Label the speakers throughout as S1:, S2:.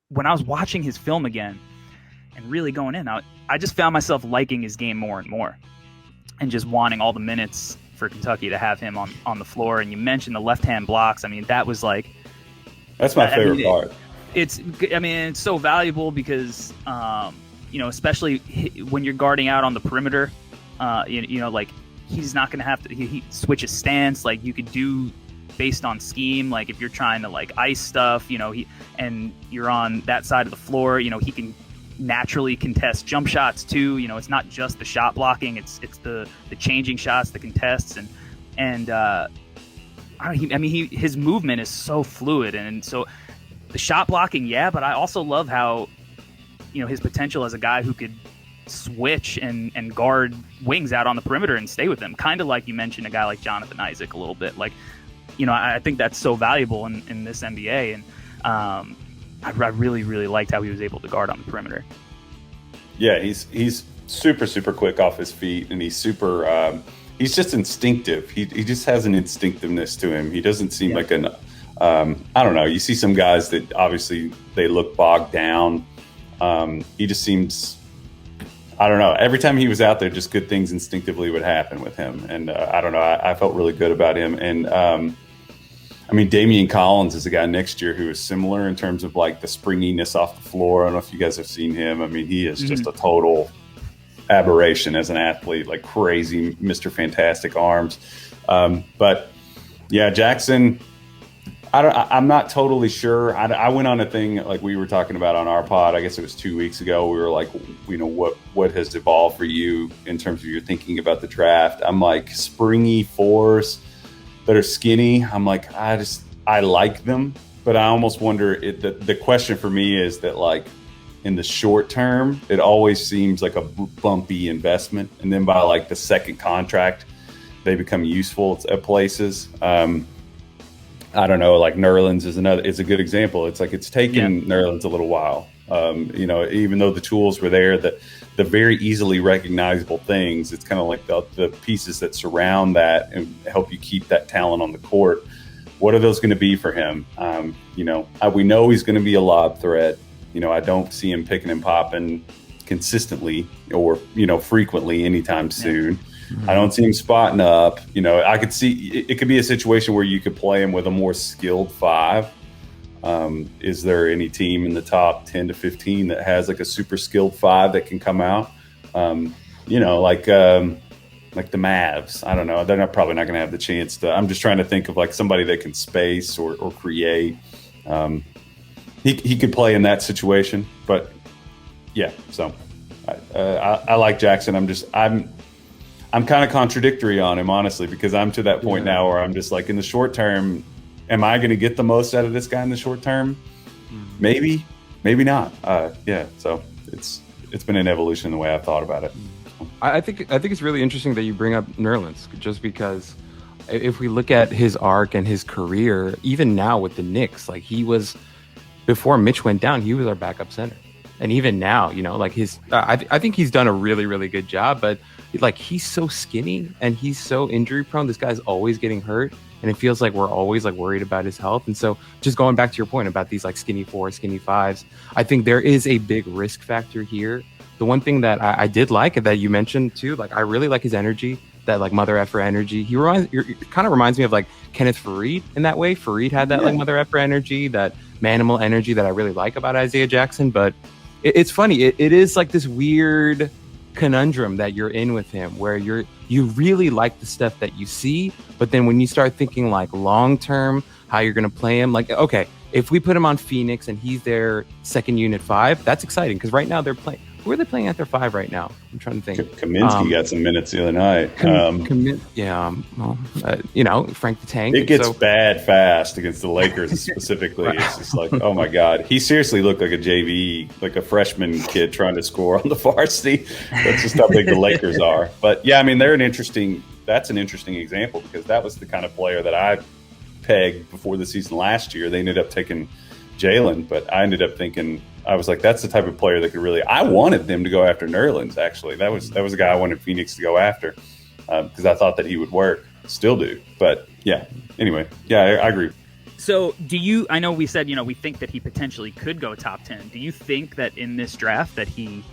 S1: when I was watching his film again and really going in, I just found myself liking his game more and more, and just wanting all the minutes for Kentucky to have him on the floor. And you mentioned the left-hand blocks. I mean, that was like,
S2: That's my favorite part.
S1: It's so valuable because, especially when you're guarding out on the perimeter, like he's not going to have to, he switches stance. Like you could do based on scheme. Like if you're trying to like ice stuff, and you're on that side of the floor, he can naturally contest jump shots too. It's not just the shot blocking, it's the changing shots, the contests, and his movement is so fluid, and so the shot blocking, but I also love how his potential as a guy who could switch and guard wings out on the perimeter and stay with them, kind of like you mentioned a guy like Jonathan Isaac a little bit. Like I think that's so valuable in this NBA, and I really, really liked how he was able to guard on the perimeter.
S2: Yeah, he's super, super quick off his feet, and he's super. He's just instinctive. He just has an instinctiveness to him. He doesn't seem like an. I don't know. You see some guys that obviously they look bogged down. He just seems. I don't know. Every time he was out there, just good things instinctively would happen with him, and I don't know. I felt really good about him, and. Damian Collins is a guy next year who is similar in terms of like the springiness off the floor. I don't know if you guys have seen him. He is just a total aberration as an athlete, like crazy Mr. Fantastic arms. But yeah, Jackson, I'm not totally sure. I went on a thing like we were talking about on our pod. I guess it was 2 weeks ago. We were like, what has evolved for you in terms of your thinking about the draft? I'm like springy fours that are skinny. I'm like, I like them, but I almost wonder the question for me is that like in the short term, it always seems like a bumpy investment. And then by like the second contract, they become useful at places. I don't know, like Nerlens is a good example. It's like, it's taken Nerlens a little while. Even though the tools were there, the very easily recognizable things, it's kind of like the pieces that surround that and help you keep that talent on the court. What are those going to be for him? We know he's going to be a lob threat. I don't see him picking and popping consistently or, frequently anytime soon. Mm-hmm. I don't see him spotting up. I could see it could be a situation where you could play him with a more skilled five. Is there any team in the top 10 to 15 that has like a super skilled five that can come out? Like the Mavs. I don't know. They're probably not going to have the chance to. I'm just trying to think of like somebody that can space or create. He could play in that situation, but yeah. So I like Jackson. I'm kind of contradictory on him, honestly, because I'm to that point now where I'm just like, in the short term, am I going to get the most out of this guy in the short term? Maybe not. So it's been an evolution in the way I've thought about it.
S3: I think it's really interesting that you bring up Nerlens, just because if we look at his arc and his career, even now with the Knicks, like he was, before Mitch went down, he was our backup center. And even now, like I think he's done a really, really good job, but like he's so skinny and he's so injury prone. This guy's always getting hurt. And it feels like we're always like worried about his health. And so just going back to your point about these like skinny fours, skinny fives, I think there is a big risk factor here. The one thing that I did like that you mentioned too, like I really like his energy, that like mother effer energy. He kind of reminds me of like Kenneth Faried in that way. Faried had that like mother effer energy, that manimal energy that I really like about Isaiah Jackson. But it's funny. It is like this weird conundrum that you're in with him, where you really like the stuff that you see, but then when you start thinking like long term, how you're going to play him, like, okay, if we put him on Phoenix and he's their second unit five, that's exciting, because right now they're playing. Who are they playing at their five right now? I'm trying to think.
S2: Kaminsky got some minutes the other night.
S3: Frank the Tank.
S2: It gets bad fast against the Lakers specifically. Right. It's just like, oh my God. He seriously looked like a JV, like a freshman kid trying to score on the varsity. That's just how big the Lakers are. But yeah, that's an interesting example, because that was the kind of player that I pegged before the season last year. They ended up taking Jalen, but I ended up thinking, I was like, that's the type of player that could really. I wanted them to go after Nerlens. Actually, that was a guy I wanted Phoenix to go after, because I thought that he would work. Still do, but yeah. Anyway, yeah, I agree.
S1: So I know we said, we think that he potentially could go top 10. Do you think that in this draft that he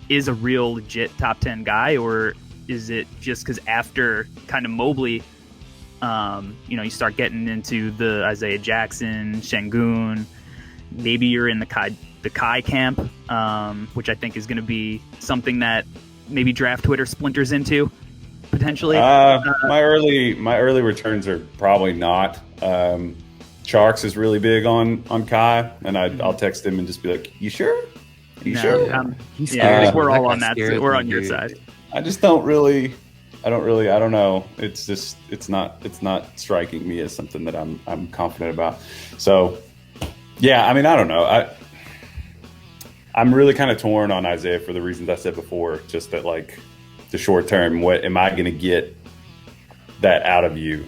S1: is a real legit top 10 guy, or is it just because after kind of Mobley, you start getting into the Isaiah Jackson, Şengün, maybe you're in the Kai camp, which I think is going to be something that maybe draft Twitter splinters into potentially.
S2: My early returns are probably not. Sharks is really big on Kai, and I'll text him and just be like, "You sure? You sure?"
S3: He's
S1: I think we're all on that. We're on your side.
S2: I just don't really. I don't know. It's just it's not striking me as something that I'm confident about. So yeah, I mean, I don't know. I'm really kind of torn on Isaiah for the reasons I said before. Just that, like, the short term, what am I going to get that out of you?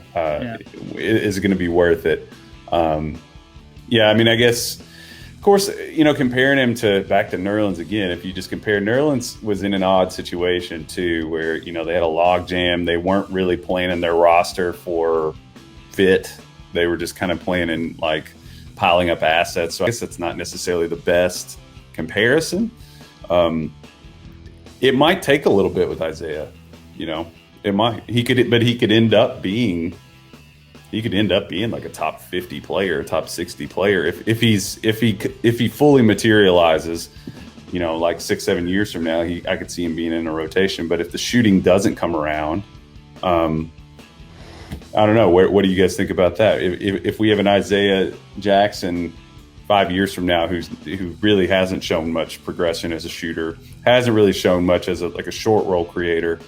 S2: Is it going to be worth it? Yeah, I mean, I guess, of course, comparing him back to Nerlens again, if you just compare, Nerlens was in an odd situation too, where, they had a log jam. They weren't really planning their roster for fit. They were just kind of planning, like, piling up assets. So I guess that's not necessarily the best comparison. It might take a little bit with Isaiah, it might. He could end up being like a top 50 player, top 60 player if he fully materializes, like 6-7 years from now. I could see him being in a rotation. But if the shooting doesn't come around, I don't know. What do you guys think about that? If we have an Isaiah Jackson 5 years from now who really hasn't shown much progression as a shooter, hasn't really shown much as a short role creator,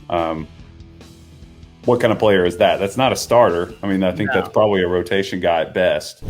S2: what kind of player is that? That's not a starter. I mean, I think that's probably a rotation guy at best.